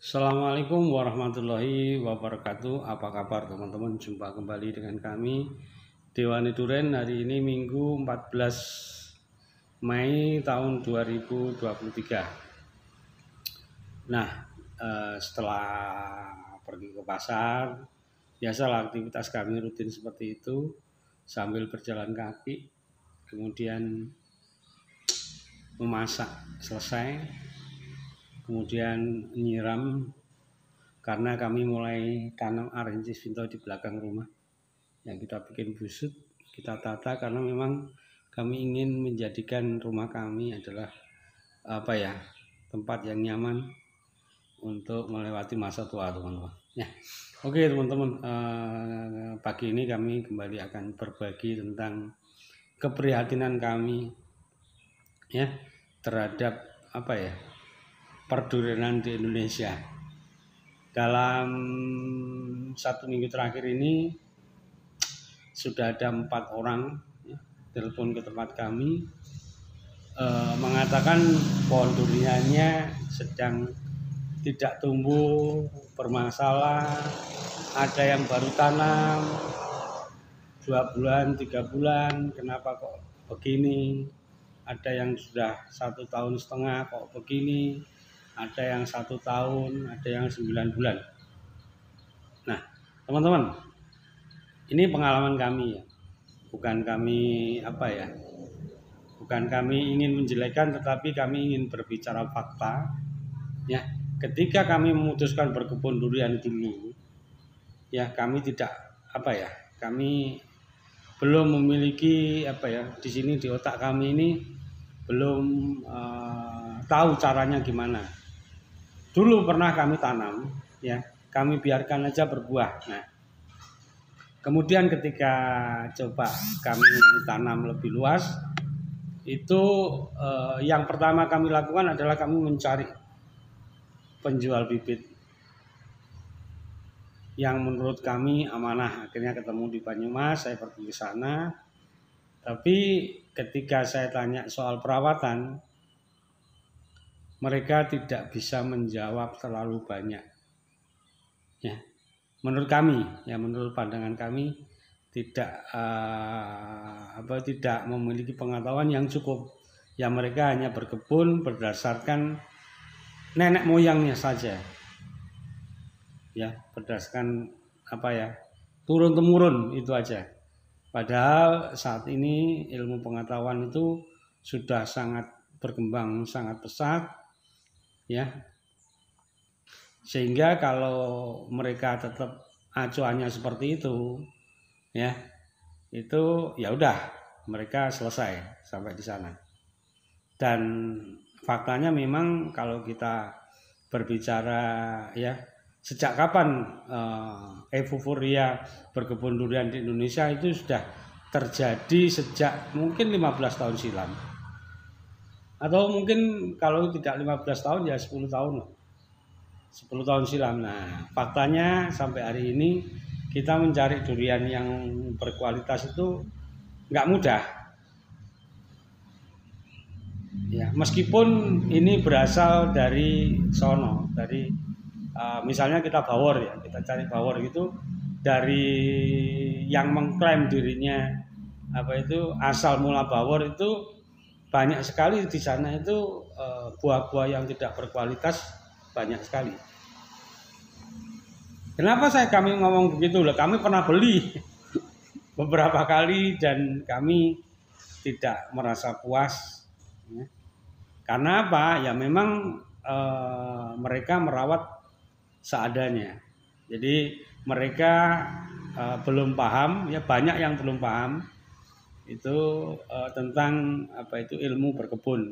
Assalamualaikum warahmatullahi wabarakatuh. Apa kabar teman-teman? Jumpa kembali dengan kami Dewani Duren. Hari ini Minggu 14 Mei tahun 2023. Nah, setelah pergi ke pasar, biasalah aktivitas kami rutin seperti itu sambil berjalan kaki, kemudian memasak selesai, kemudian nyiram karena kami mulai tanam arensis vinto di belakang rumah yang kita bikin busut, kita tata karena memang kami ingin menjadikan rumah kami adalah tempat yang nyaman untuk melewati masa tua teman-teman ya. Oke teman-teman, pagi ini kami kembali akan berbagi tentang keprihatinan kami ya terhadap perdurian di Indonesia. Dalam 1 minggu terakhir ini sudah ada 4 orang telepon ke tempat kami mengatakan pohon duriannya sedang tidak tumbuh, bermasalah, ada yang baru tanam 2 bulan, 3 bulan, kenapa kok begini, ada yang sudah 1,5 tahun kok begini, ada yang 1 tahun, ada yang 9 bulan. Nah teman-teman, ini pengalaman kami ya, bukan kami ingin menjelekkan, tetapi kami ingin berbicara fakta ya. Ketika kami memutuskan berkebun durian dulu ya, kami kami belum memiliki di sini di otak kami ini belum tahu caranya gimana. Dulu pernah kami tanam ya, kami biarkan aja berbuah. Nah kemudian ketika coba kami tanam lebih luas, itu yang pertama kami lakukan adalah kami mencari penjual bibit yang menurut kami amanah. Akhirnya ketemu di Banyumas, saya pergi ke sana. Tapi ketika saya tanya soal perawatan, mereka tidak bisa menjawab terlalu banyak. Ya, menurut kami, ya menurut pandangan kami tidak memiliki pengetahuan yang cukup. Ya mereka hanya berkebun berdasarkan nenek moyangnya saja. Ya, berdasarkan turun temurun itu aja. Padahal saat ini ilmu pengetahuan itu sudah sangat berkembang, sangat pesat ya. Sehingga kalau mereka tetap acuannya seperti itu ya, itu ya udah mereka selesai sampai di sana. Dan faktanya memang kalau kita berbicara ya, sejak kapan euforia berkebun durian di Indonesia itu sudah terjadi sejak mungkin 15 tahun silam. Atau mungkin kalau tidak 15 tahun ya 10 tahun. 10 tahun silam. Nah, faktanya sampai hari ini kita mencari durian yang berkualitas itu nggak mudah. Ya, meskipun ini berasal dari sono, dari misalnya kita bawor ya, kita cari bawor gitu dari yang mengklaim dirinya asal mula bawor itu banyak sekali di sana itu buah-buah yang tidak berkualitas banyak sekali. Kenapa kami ngomong begitu? Kami pernah beli beberapa kali dan kami tidak merasa puas. Ya. Karena apa? Ya memang mereka merawat seadanya. Jadi mereka belum paham, ya banyak yang belum paham itu tentang ilmu berkebun.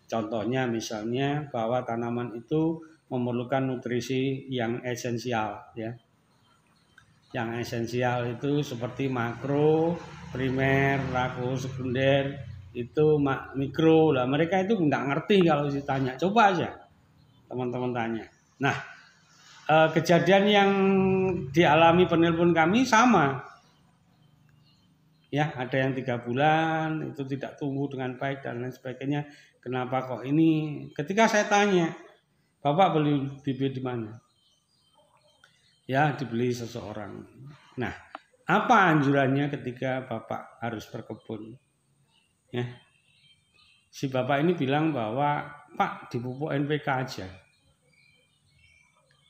Contohnya misalnya bahwa tanaman itu memerlukan nutrisi yang esensial ya. Yang esensial itu seperti makro, primer, makro, sekunder, itu mikro lah. Mereka itu nggak ngerti kalau ditanya. Coba aja teman-teman tanya. Nah kejadian yang dialami penelpon kami sama ya, ada yang 3 bulan itu tidak tumbuh dengan baik dan lain sebagainya. Kenapa kok ini? Ketika saya tanya Bapak beli bibit di mana? Ya, dibeli seseorang. Nah, apa anjurannya ketika Bapak harus berkebun? Ya. Si Bapak ini bilang bahwa Pak dipupuk NPK aja.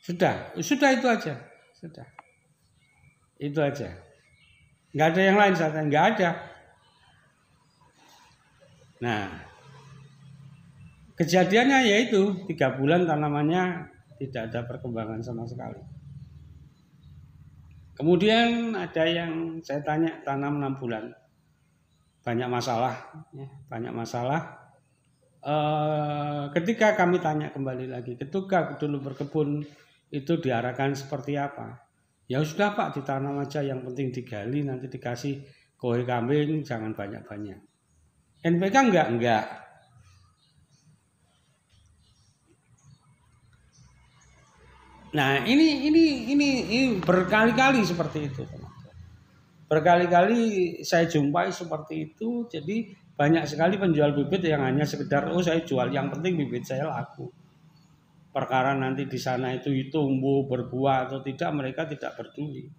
Sudah itu aja. Sudah. Itu aja. Nggak ada yang lain saatnya, nggak ada. Nah, kejadiannya yaitu 3 bulan tanamannya tidak ada perkembangan sama sekali. Kemudian ada yang saya tanya tanam 6 bulan, banyak masalah, ya, banyak masalah. Ketika kami tanya kembali lagi, ketika dulu berkebun itu diarahkan seperti apa? Ya sudah Pak, ditanam aja, yang penting digali, nanti dikasih kohe kambing, jangan banyak-banyak. NPK enggak. Nah, ini berkali-kali seperti itu, teman-teman. Berkali-kali saya jumpai seperti itu. Jadi banyak sekali penjual bibit yang hanya sekedar saya jual, yang penting bibit saya laku. Perkara nanti di sana itu tumbuh berbuah atau tidak, mereka tidak peduli.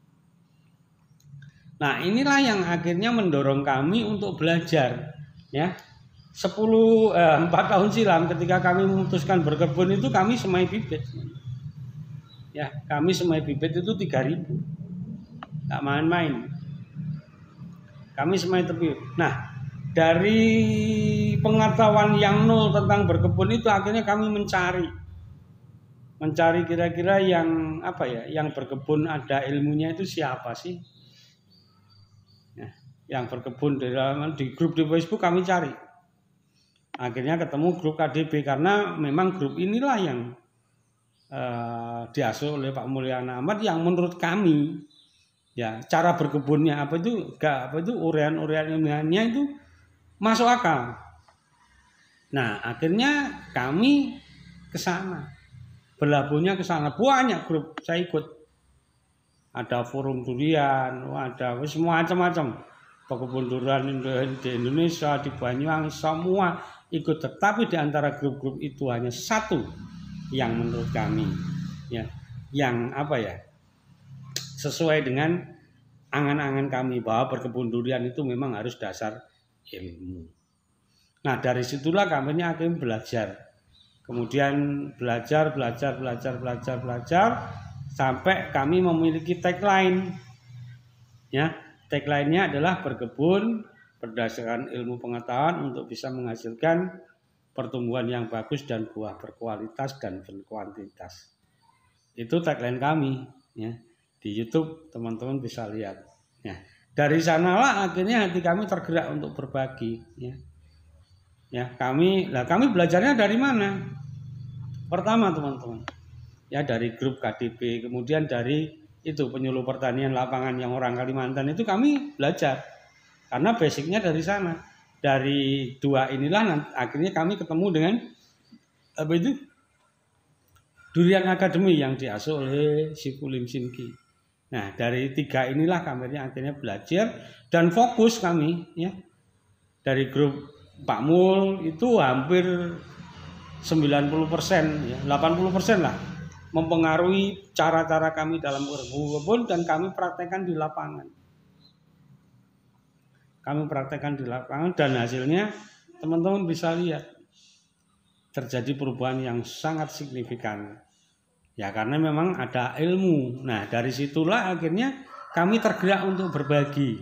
Nah, inilah yang akhirnya mendorong kami untuk belajar, ya. 4 tahun silam ketika kami memutuskan berkebun itu kami semai bibit. Ya, kami semai bibit itu 3.000. Enggak main-main. Kami semai tepi. Nah, dari pengetahuan yang nol tentang berkebun itu akhirnya kami mencari kira-kira yang apa ya, yang berkebun ada ilmunya itu siapa sih? Ya, yang berkebun di grup di Facebook kami cari. Akhirnya ketemu grup KDB karena memang grup inilah yang diasuh oleh Pak Mulyana Ahmad yang menurut kami ya cara berkebunnya urean ilmiahnya itu masuk akal. Nah, akhirnya kami ke sana. Berlabuhnya ke sana, banyak grup saya ikut. Ada forum durian, ada semua macam-macam. Pekebun durian di Indonesia, di Banyuwangi, semua ikut. Tetapi di antara grup-grup itu hanya satu yang menurut kami ya, yang sesuai dengan angan-angan kami bahwa berkebun durian itu memang harus dasar ilmu. Nah, dari situlah kami akhirnya belajar. Kemudian belajar sampai kami memiliki tagline. Ya, tagline-nya adalah berkebun berdasarkan ilmu pengetahuan untuk bisa menghasilkan pertumbuhan yang bagus dan buah berkualitas dan berkuantitas. Itu tagline kami, ya. Di YouTube teman-teman bisa lihat. Ya, dari sanalah akhirnya hati kami tergerak untuk berbagi, ya. Ya, kami belajarnya dari mana? Pertama, teman-teman, ya dari grup KDP, kemudian dari itu penyuluh pertanian lapangan yang orang Kalimantan itu kami belajar. Karena basicnya dari sana. Dari 2 inilah akhirnya kami ketemu dengan Durian Academy yang diasuh oleh Sifu Lim Sinki. Nah, dari 3 inilah kami akhirnya belajar dan fokus kami, ya. Dari grup Pak Mul itu hampir 90%, ya, 80% lah mempengaruhi cara-cara kami dalam berkebun dan kami praktekkan di lapangan. Dan hasilnya teman-teman bisa lihat terjadi perubahan yang sangat signifikan. Ya, karena memang ada ilmu. Nah, dari situlah akhirnya kami tergerak untuk berbagi.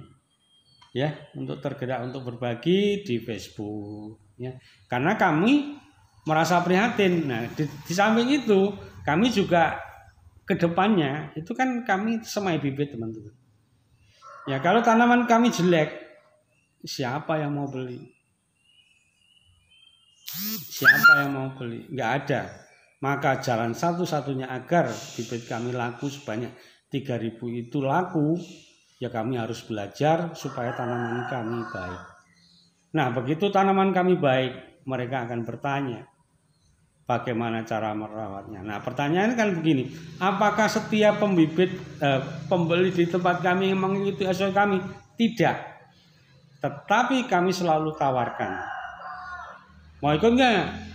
Ya, tergerak untuk berbagi di Facebook, ya. Karena kami merasa prihatin. Nah, di samping itu kami juga ke depannya itu kan kami semai bibit, teman-teman. Ya, kalau tanaman kami jelek, siapa yang mau beli? Nggak ada. Maka jalan satu-satunya agar bibit kami laku sebanyak 3.000 itu laku, ya kami harus belajar supaya tanaman kami baik. Nah, begitu tanaman kami baik, mereka akan bertanya bagaimana cara merawatnya. Nah, pertanyaan kan begini, apakah setiap pembeli di tempat kami yang mengikuti SOP kami? Tidak. Tetapi kami selalu tawarkan, mau ikut nggak?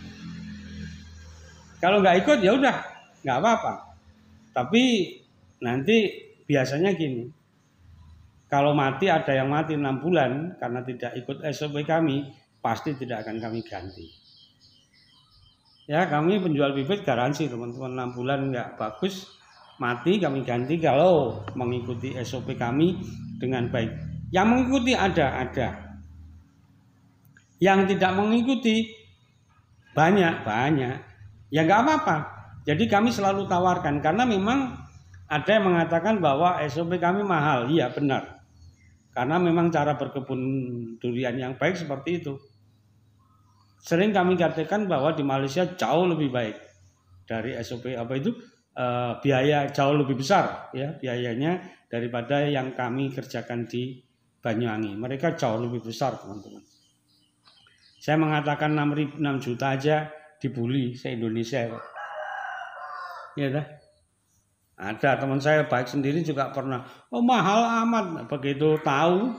Kalau nggak ikut ya udah nggak apa-apa. Tapi nanti biasanya gini, kalau mati ada yang mati 6 bulan karena tidak ikut SOP kami, pasti tidak akan kami ganti. Ya, kami penjual bibit garansi teman-teman, 6 bulan nggak bagus mati kami ganti kalau mengikuti SOP kami dengan baik. Yang mengikuti ada. Yang tidak mengikuti banyak. Ya nggak apa-apa. Jadi kami selalu tawarkan karena memang ada yang mengatakan bahwa SOP kami mahal. Iya benar. Karena memang cara berkebun durian yang baik seperti itu. Sering kami katakan bahwa di Malaysia jauh lebih baik dari SOP biaya jauh lebih besar ya biayanya daripada yang kami kerjakan di Banyuwangi. Mereka jauh lebih besar teman-teman. Saya mengatakan 6 juta aja dibully se-Indonesia. Ya dah. Ada teman saya baik sendiri juga pernah, oh mahal amat. Begitu tahu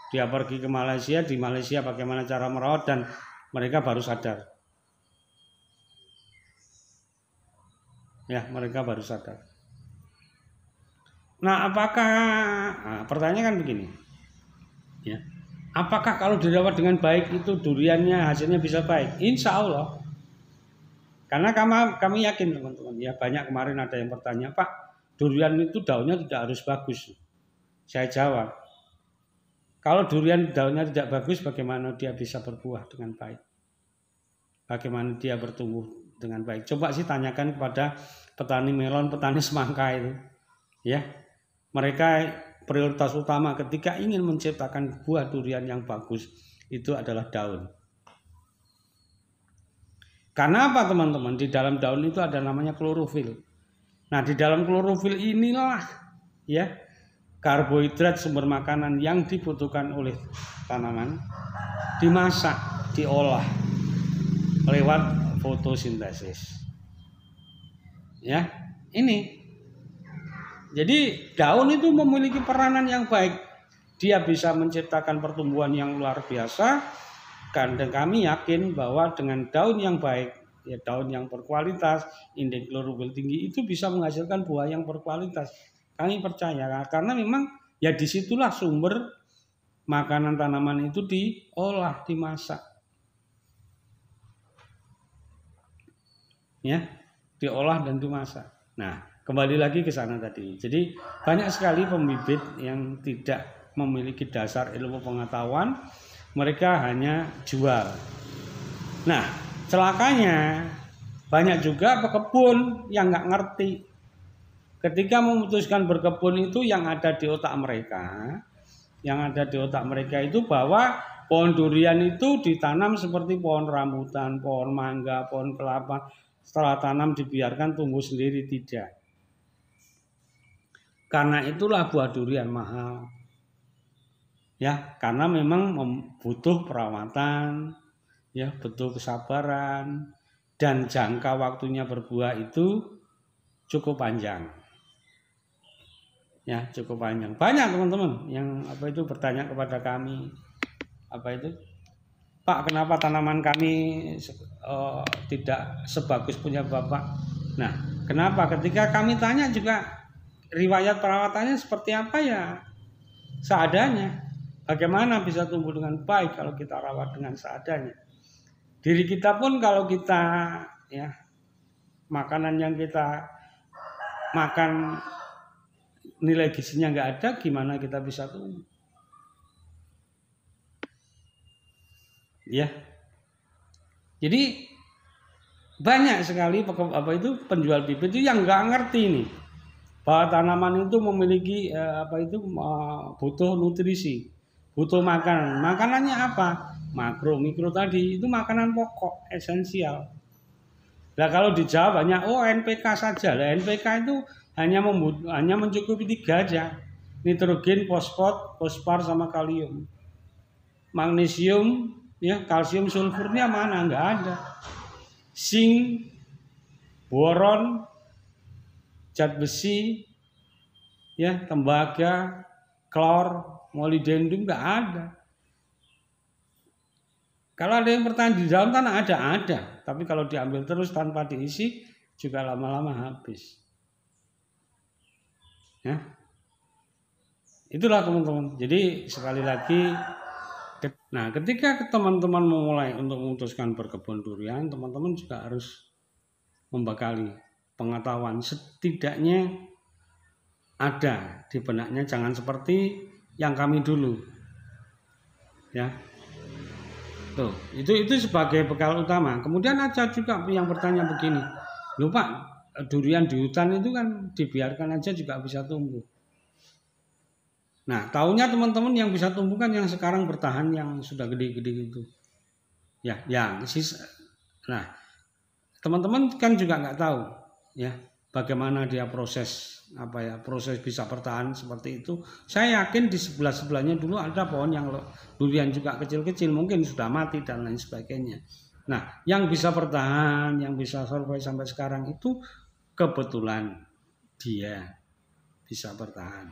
dia pergi ke Malaysia, di Malaysia bagaimana cara merawat dan mereka baru sadar. Ya, mereka baru sadar. Nah, pertanyaan kan begini. Ya. Apakah kalau dirawat dengan baik itu duriannya hasilnya bisa baik? Insya Allah. Karena kami yakin teman-teman ya, banyak kemarin ada yang bertanya, Pak, durian itu daunnya tidak harus bagus. Saya jawab, kalau durian daunnya tidak bagus, bagaimana dia bisa berbuah dengan baik? Bagaimana dia bertumbuh dengan baik? Coba sih tanyakan kepada petani melon, petani semangka itu. Ya, mereka prioritas utama ketika ingin menciptakan buah durian yang bagus itu adalah daun. Karena apa teman-teman? Di dalam daun itu ada namanya klorofil. Nah, di dalam klorofil inilah ya karbohidrat sumber makanan yang dibutuhkan oleh tanaman dimasak, diolah lewat fotosintesis. Ya, ini. Jadi daun itu memiliki peranan yang baik. Dia bisa menciptakan pertumbuhan yang luar biasa. Dan kami yakin bahwa dengan daun yang baik, ya daun yang berkualitas, indeks klorofil tinggi itu bisa menghasilkan buah yang berkualitas. Kami percaya karena memang ya disitulah sumber makanan tanaman itu diolah, dimasak. Ya, diolah dan dimasak. Nah, kembali lagi ke sana tadi. Jadi banyak sekali pembibit yang tidak memiliki dasar ilmu pengetahuan. Mereka hanya jual. Nah, celakanya banyak juga pekebun yang nggak ngerti. Ketika memutuskan berkebun itu yang ada di otak mereka itu bahwa pohon durian itu ditanam seperti pohon rambutan, pohon mangga, pohon kelapa. Setelah tanam dibiarkan tumbuh sendiri, tidak. Karena itulah buah durian mahal. Ya, karena memang butuh perawatan, ya, butuh kesabaran dan jangka waktunya berbuah itu cukup panjang. Ya, cukup panjang. Banyak teman-teman yang bertanya kepada kami, Pak, kenapa tanaman kami tidak sebagus punya Bapak? Nah, kenapa? Ketika kami tanya juga riwayat perawatannya seperti apa ya? Seadanya. Bagaimana bisa tumbuh dengan baik kalau kita rawat dengan seadanya? Diri kita pun kalau kita ya makanan yang kita makan nilai gizinya nggak ada, gimana kita bisa tumbuh? Ya. Jadi banyak sekali penjual bibit itu yang nggak ngerti nih bahwa tanaman itu memiliki butuh nutrisi. Butuh makanan. Makanannya apa? Makro, mikro tadi itu makanan pokok, esensial. Nah kalau dijawab banyak, NPK saja. Lah NPK itu hanya mencukupi 3 aja. Nitrogen, fosfor sama kalium. Magnesium, ya kalsium, sulfurnya mana? Enggak ada. Zinc, boron, zat besi, ya tembaga, klor, molybdenum nggak ada. Kalau ada yang bertanya di dalam tanah ada. tapi kalau diambil terus tanpa diisi juga lama-lama habis. Ya. Itulah teman-teman. Jadi sekali lagi, nah ketika teman-teman memulai untuk memutuskan berkebun durian, teman-teman juga harus membekali pengetahuan, setidaknya ada di benaknya, jangan seperti yang kami dulu. Ya. Tuh, itu sebagai bekal utama. Kemudian ada juga yang bertanya begini, "Loh Pak, durian di hutan itu kan dibiarkan aja juga bisa tumbuh." Nah, taunya teman-teman yang bisa tumbuh kan yang sekarang bertahan, yang sudah gede-gede itu. Ya, yang sisa. Nah, teman-teman kan juga nggak tahu, ya, bagaimana dia proses proses bisa bertahan seperti itu. Saya yakin di sebelah-sebelahnya dulu ada pohon yang durian juga kecil-kecil, mungkin sudah mati dan lain sebagainya. Nah, yang bisa bertahan, yang bisa survive sampai sekarang itu kebetulan dia bisa bertahan.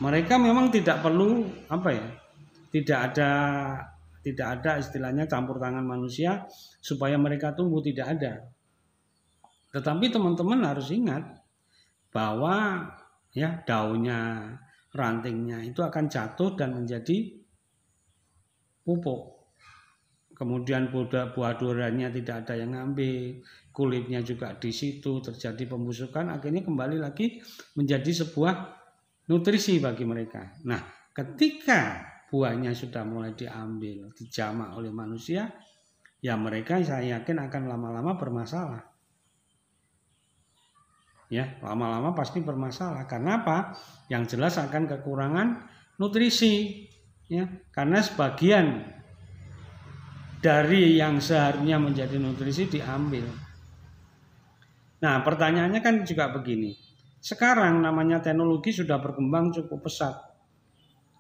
Mereka memang tidak perlu tidak ada istilahnya campur tangan manusia supaya mereka tumbuh, tidak ada. Tetapi teman-teman harus ingat bahwa ya daunnya, rantingnya itu akan jatuh dan menjadi pupuk. Kemudian buah duriannya tidak ada yang ngambil, kulitnya juga di situ terjadi pembusukan, akhirnya kembali lagi menjadi sebuah nutrisi bagi mereka. Nah, ketika buahnya sudah mulai diambil, dijamak oleh manusia, ya mereka saya yakin akan lama-lama bermasalah. Ya, lama-lama pasti bermasalah. Karena apa? Yang jelas akan kekurangan nutrisi. Ya, karena sebagian dari yang seharusnya menjadi nutrisi diambil. Nah, pertanyaannya kan juga begini. Sekarang namanya teknologi sudah berkembang cukup pesat.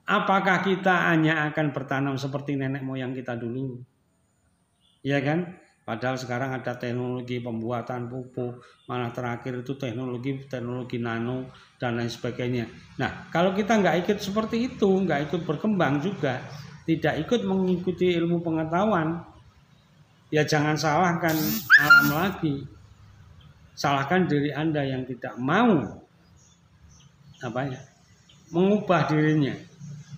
Apakah kita hanya akan bertanam seperti nenek moyang kita dulu? Iya kan? Padahal sekarang ada teknologi pembuatan pupuk, malah terakhir itu teknologi nano dan lain sebagainya. Nah, kalau kita nggak ikut seperti itu, nggak ikut berkembang juga, tidak ikut mengikuti ilmu pengetahuan, ya jangan salahkan alam lagi, salahkan diri Anda yang tidak mau mengubah dirinya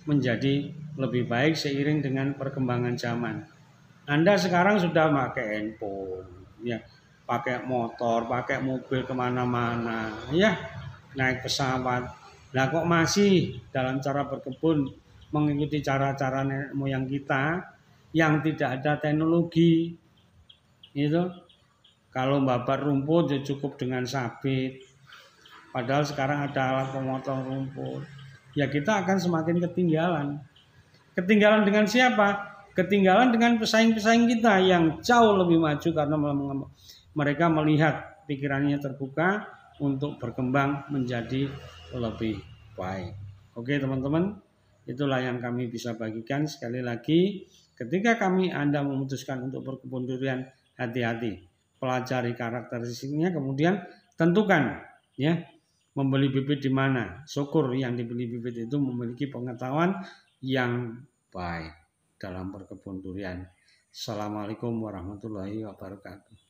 menjadi lebih baik seiring dengan perkembangan zaman. Anda sekarang sudah pakai handphone, ya, pakai motor, pakai mobil kemana-mana, ya, naik pesawat. Nah, kok masih dalam cara berkebun mengikuti cara-cara nenek moyang kita yang tidak ada teknologi, itu. Kalau babat rumput ya cukup dengan sabit. Padahal sekarang ada alat pemotong rumput. Ya kita akan semakin ketinggalan. Ketinggalan dengan siapa? Ketinggalan dengan pesaing-pesaing kita yang jauh lebih maju karena mereka melihat pikirannya terbuka untuk berkembang menjadi lebih baik. Oke teman-teman, itulah yang kami bisa bagikan. Sekali lagi, ketika Anda memutuskan untuk berkebun durian, hati-hati, pelajari karakteristiknya, kemudian tentukan ya membeli bibit di mana. Syukur yang dibeli bibit itu memiliki pengetahuan yang baik dalam berkebun durian. Assalamualaikum warahmatullahi wabarakatuh.